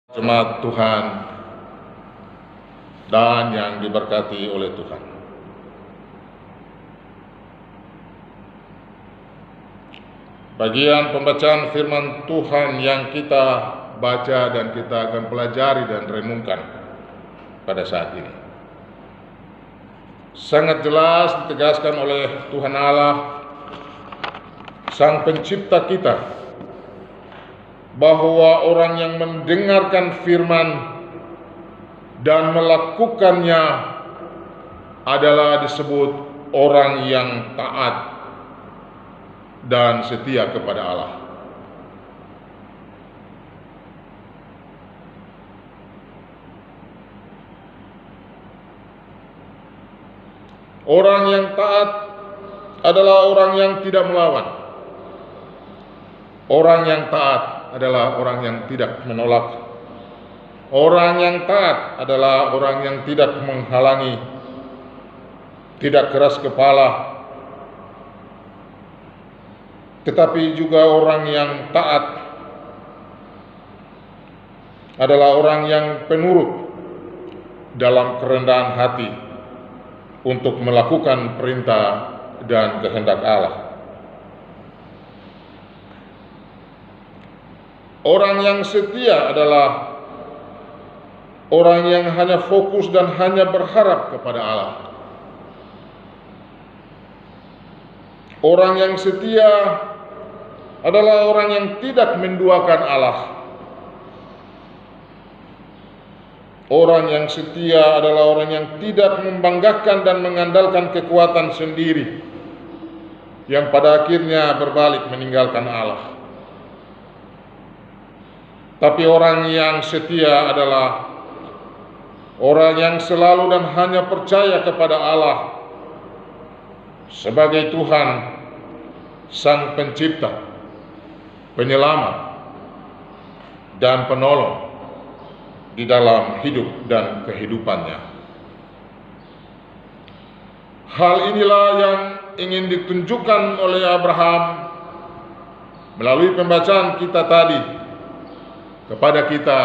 Jemaat Tuhan dan yang diberkati oleh Tuhan. Bagian pembacaan firman Tuhan yang kita baca dan kita akan pelajari dan renungkan pada saat ini sangat jelas ditegaskan oleh Tuhan Allah, Sang Pencipta kita, bahwa orang yang mendengarkan firman dan melakukannya adalah disebut orang yang taat dan setia kepada Allah. Orang yang taat adalah orang yang tidak melawan. Orang yang taat adalah orang yang tidak menolak. Orang yang taat adalah orang yang tidak menghalangi, tidak keras kepala. Tetapi juga orang yang taat adalah orang yang penurut dalam kerendahan hati untuk melakukan perintah dan kehendak Allah. Orang yang setia adalah orang yang hanya fokus dan hanya berharap kepada Allah. Orang yang setia adalah orang yang tidak menduakan Allah. Orang yang setia adalah orang yang tidak membanggakan dan mengandalkan kekuatan sendiri, yang pada akhirnya berbalik meninggalkan Allah. Tapi orang yang setia adalah orang yang selalu dan hanya percaya kepada Allah sebagai Tuhan, Sang Pencipta, Penyelamat, dan Penolong di dalam hidup dan kehidupannya. Hal inilah yang ingin ditunjukkan oleh Abraham melalui pembacaan kita tadi kepada kita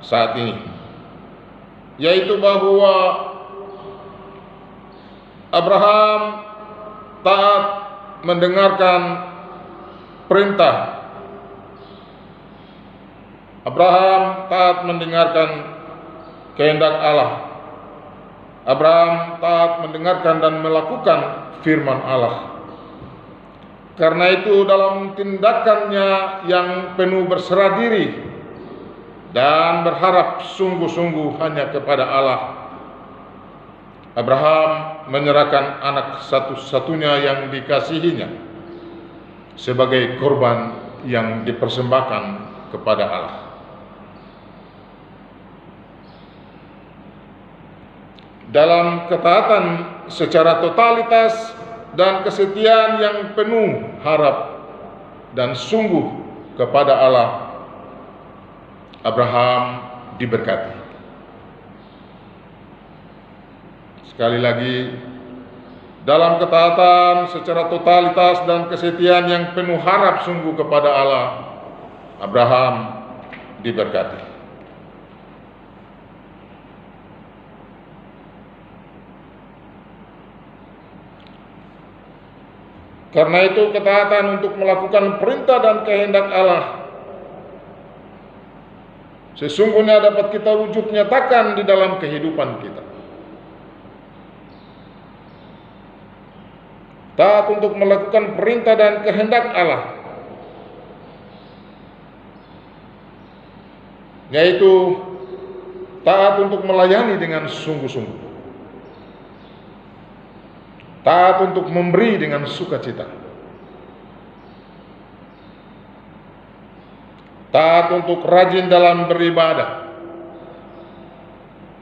saat ini, yaitu bahwa Abraham taat mendengarkan perintah. Abraham taat mendengarkan kehendak Allah. Abraham taat mendengarkan dan melakukan firman Allah. Karena itu dalam tindakannya yang penuh berserah diri dan berharap sungguh-sungguh hanya kepada Allah, Abraham menyerahkan anak satu-satunya yang dikasihinya sebagai korban yang dipersembahkan kepada Allah. Dalam ketaatan secara totalitas dan kesetiaan yang penuh harap dan sungguh kepada Allah, Abraham diberkati. Sekali lagi, dalam ketaatan secara totalitas dan kesetiaan yang penuh harap sungguh kepada Allah, Abraham diberkati. Karena itu ketaatan untuk melakukan perintah dan kehendak Allah sesungguhnya dapat kita wujud nyatakan di dalam kehidupan kita. Taat untuk melakukan perintah dan kehendak Allah, yaitu taat untuk melayani dengan sungguh-sungguh, taat untuk memberi dengan sukacita, taat untuk rajin dalam beribadah,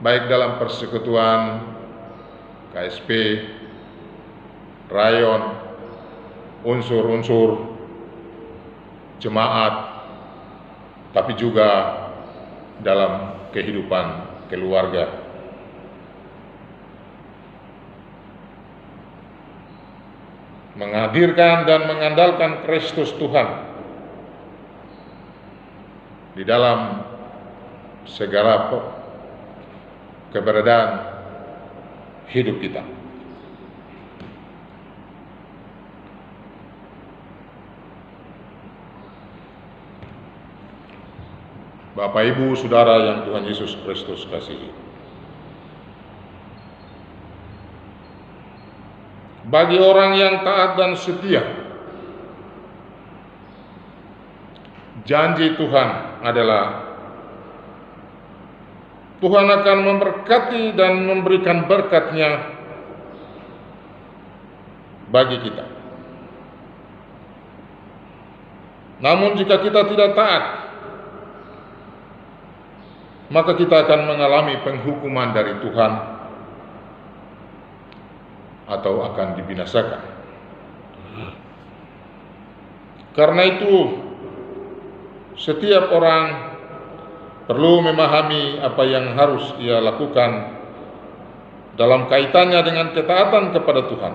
baik dalam persekutuan, KSP, rayon, unsur-unsur jemaat, tapi juga dalam kehidupan keluarga. Menghadirkan dan mengandalkan Kristus Tuhan di dalam segala keberadaan hidup kita. Bapak, Ibu, Saudara yang Tuhan Yesus Kristus kasihi. Bagi orang yang taat dan setia, janji Tuhan adalah Tuhan akan memberkati dan memberikan berkat-Nya bagi kita. Namun jika kita tidak taat, maka kita akan mengalami penghukuman dari Tuhan atau akan dibinasakan. Karena itu, setiap orang perlu memahami apa yang harus ia lakukan dalam kaitannya dengan ketaatan kepada Tuhan.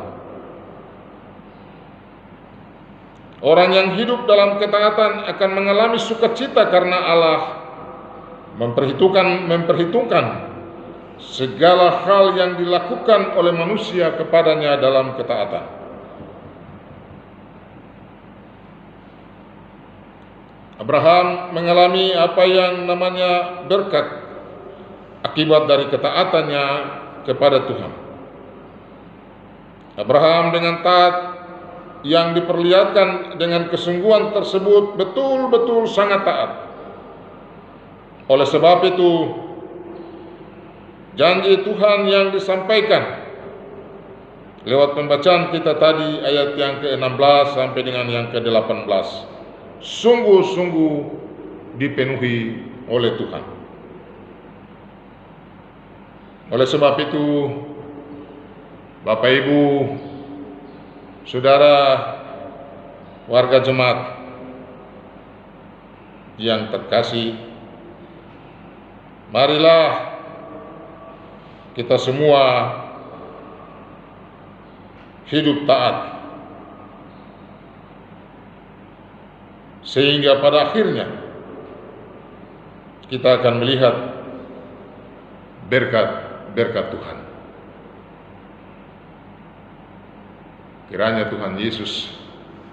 Orang yang hidup dalam ketaatan akan mengalami sukacita karena Allah memperhitungkan segala hal yang dilakukan oleh manusia kepadanya dalam ketaatan. Abraham mengalami apa yang namanya berkat akibat dari ketaatannya kepada Tuhan. Abraham dengan taat yang diperlihatkan dengan kesungguhan tersebut betul-betul sangat taat. Oleh sebab itu, janji Tuhan yang disampaikan lewat pembacaan kita tadi, ayat yang ke-16 sampai dengan yang ke-18, sungguh-sungguh dipenuhi oleh Tuhan. Oleh sebab itu, Bapak, Ibu, Saudara, warga jemaat yang terkasih, marilah kita semua hidup taat, sehingga pada akhirnya kita akan melihat berkat Tuhan. Kiranya Tuhan Yesus